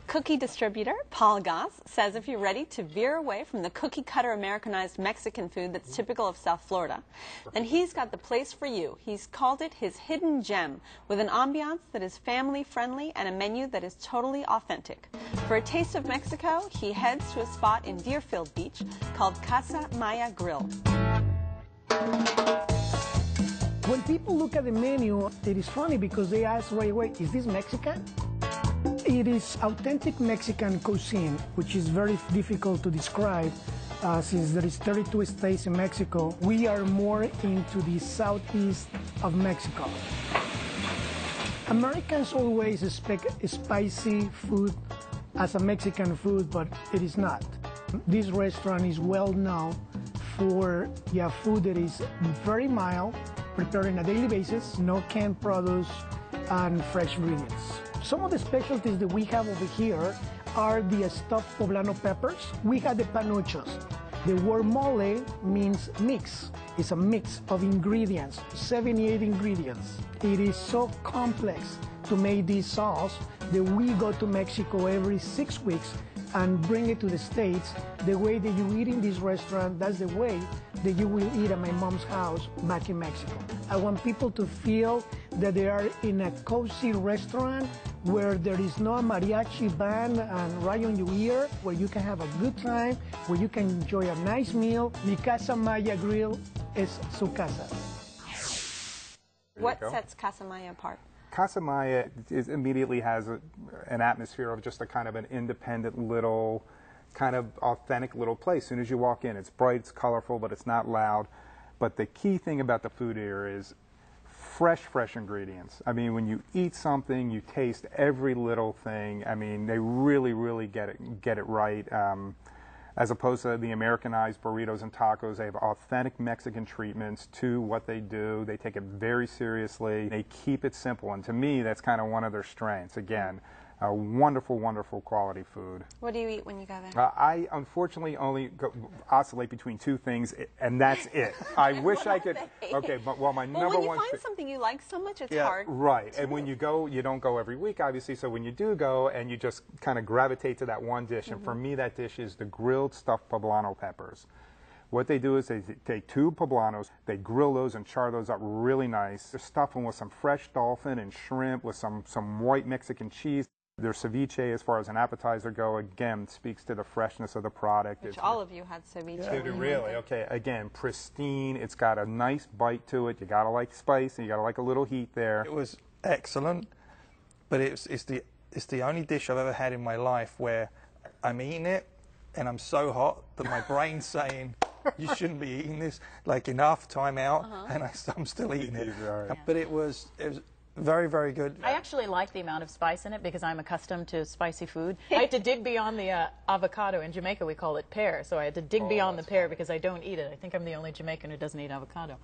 Cookie distributor Paul Goss says if you're ready to veer away from the cookie-cutter Americanized Mexican food that's typical of South Florida, then he's got the place for you. He's called it his hidden gem, with an ambiance that is family-friendly and a menu that is totally authentic. For a taste of Mexico, he heads to a spot in Deerfield Beach called Casa Maya Grill. When people look at the menu, it is funny because they ask right away, is this Mexican? It is authentic Mexican cuisine, which is very difficult to describe since there is 32 states in Mexico. We are more into the southeast of Mexico. Americans always expect spicy food as a Mexican food, but it is not. This restaurant is well known for food that is very mild, prepared on a daily basis, no canned produce, and fresh ingredients. Some of the specialties that we have over here are the stuffed poblano peppers. We have the panuchos. The word mole means mix. It's a mix of ingredients, 78 ingredients. It is so complex to make this sauce that we go to Mexico every 6 weeks and bring it to the States. The way that you eat in this restaurant, that's the way that you will eat at my mom's house back in Mexico. I want people to feel that they are in a cozy restaurant where there is no mariachi band and right on your ear, where you can have a good time, where you can enjoy a nice meal. Mi Casa Maya Grill es su casa. What sets Casa Maya apart? Casa Maya immediately has an atmosphere of just a kind of an independent little, kind of authentic little place. As soon as you walk in, it's bright, it's colorful, but it's not loud. But the key thing about the food here is fresh ingredients. I mean, when you eat something, you taste every little thing. I mean, they really get it right. As opposed to the Americanized burritos and tacos, they have authentic Mexican treatments to what they do. They take it very seriously. They keep it simple, and to me, that's kind of one of their strengths. Again, wonderful quality food. What do you eat when you go there? I unfortunately only oscillate between two things, and that's it. I wish I could. Okay, but my number one. When you find something you like so much, it's hard. Right, and when you go, you don't go every week, obviously. So when you do go, and you just kind of gravitate to that one dish, and for me, that dish is the grilled stuffed poblano peppers. What they do is they take 2 poblanos, they grill those and char those up really nice. They stuff them with some fresh dolphin and shrimp with some white Mexican cheese. Their ceviche, as far as an appetizer go, again, speaks to the freshness of the product. Which all of you had ceviche. Yeah. Really? Okay, again, pristine. It's got a nice bite to it. You gotta like spice, and you gotta like a little heat there. It was excellent, but it's the only dish I've ever had in my life where I'm eating it, and I'm so hot that my brain's saying, you shouldn't be eating this, like enough, time out, and I'm still eating it. Right. But it was very good. I actually like the amount of spice in it because I'm accustomed to spicy food. I had to dig beyond the avocado. In Jamaica we call it pear, so I had to dig beyond the pear because I don't eat it. I think I'm the only Jamaican who doesn't eat avocado.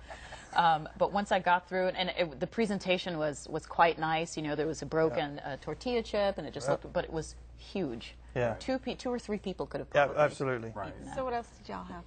But once I got through it, and the presentation was quite nice. You know, there was a broken tortilla chip, and it just looked, but it was huge. Yeah. 2 or 3 people could have probably. Yeah, absolutely. Right. So what else did y'all have?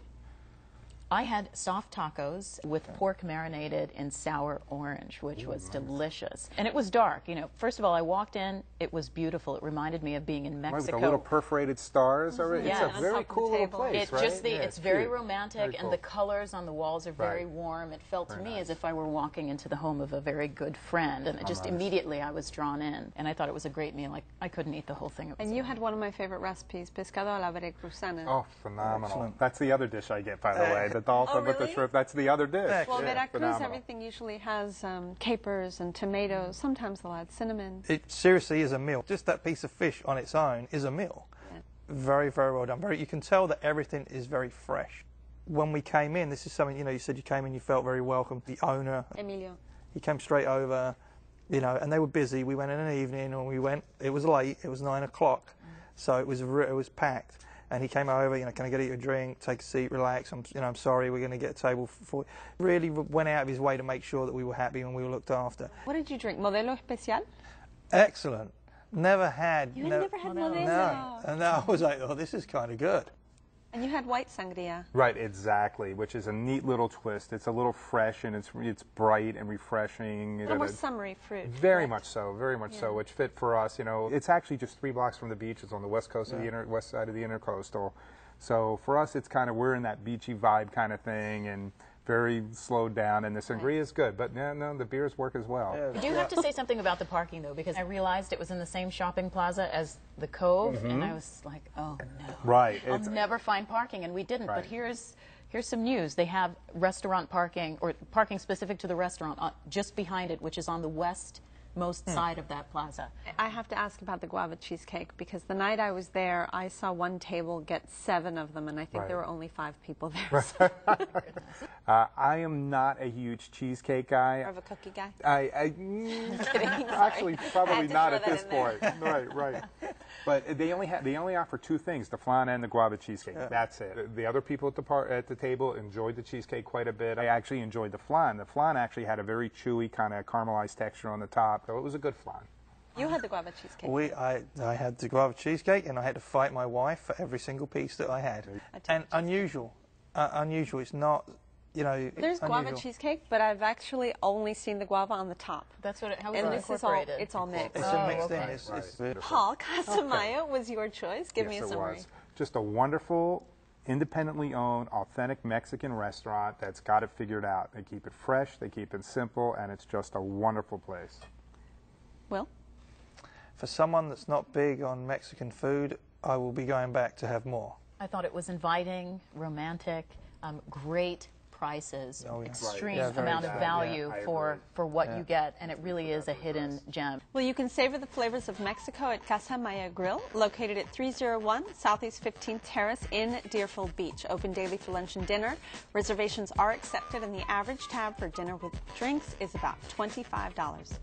I had soft tacos with pork marinated in sour orange, which was delicious. And it was dark. You know, first of all, I walked in, it was beautiful. It reminded me of being in Mexico. With the little perforated stars. Yes. It's a very cool little place, right? It's very cute. romantic, very cool. and the colors on the walls are very warm. It felt to me as if I were walking into the home of a very good friend, and it just immediately I was drawn in. And I thought it was a great meal. I couldn't eat the whole thing. And you had one of my favorite recipes, pescado a la veracruzana. Oh, phenomenal. Excellent. That's the other dish I get, by the way. The dolphin with the shrimp, that's the other dish. Well, Yeah, Veracruz, phenomenal. everything usually has capers and tomatoes. Sometimes they'll add cinnamon. It seriously is a meal. Just that piece of fish on its own is a meal. Yeah. Very well done. You can tell that everything is very fresh. When we came in, this is something, you know, you said you came in, you felt very welcome. The owner, Emilio. he came straight over, you know, and they were busy. We went in an evening, and we went, it was late, it was 9 o'clock, so it was packed. And he came over, you know, can I get you a drink, take a seat, relax, I'm sorry, we're going to get a table for you. Really went out of his way to make sure that we were happy and we were looked after. What did you drink? Modelo Especial? Excellent. Never had. You had never had Modelo? No. And I was like, oh, this is kind of good. And you had white sangria. Right, exactly, which is a neat little twist. It's a little fresh and it's bright and refreshing. A little more summery fruit. Very much so, very much so, which fit for us. You know, it's actually just 3 blocks from the beach. It's on the west coast of the west side of the Intercoastal. So for us, it's kind of, we're in that beachy vibe kind of thing, and very slowed down, and the sangria is good, but no, the beers work as well. I do have to say something about the parking, though, because I realized it was in the same shopping plaza as the Cove, and I was like, oh no. Right. I'll never find parking, and we didn't. Right. But here's some news. They have restaurant parking, or parking specific to the restaurant, just behind it, which is on the westmost side of that plaza. I have to ask about the guava cheesecake, because the night I was there, I saw one table get 7 of them, and I think there were only 5 people there. So. I am not a huge cheesecake guy. More of a cookie guy? Actually, probably not at this point. Right. But they only offer 2 things: the flan and the guava cheesecake. That's it. The other people at the table enjoyed the cheesecake quite a bit. I actually enjoyed the flan. The flan actually had a very chewy kind of caramelized texture on the top, so it was a good flan. You had the guava cheesecake. I had the guava cheesecake, and I had to fight my wife for every single piece that I had. And unusual. It's not, you know. There's guava cheesecake, but I've actually only seen the guava on the top. That's what how and it this incorporated. It's all mixed. It's a mixed in. It's beautiful. Paul, Casa Maya was your choice. Give me a summary. Yes, it was. Just a wonderful, independently owned, authentic Mexican restaurant that's got it figured out. They keep it fresh, they keep it simple, and it's just a wonderful place. Will? For someone that's not big on Mexican food, I will be going back to have more. I thought it was inviting, romantic, great prices, extreme amount of value for what you get, and it really is a hidden gem. Well, you can savor the flavors of Mexico at Casa Maya Grill, located at 301 Southeast 15th Terrace in Deerfield Beach. Open daily for lunch and dinner. Reservations are accepted, and the average tab for dinner with drinks is about $25.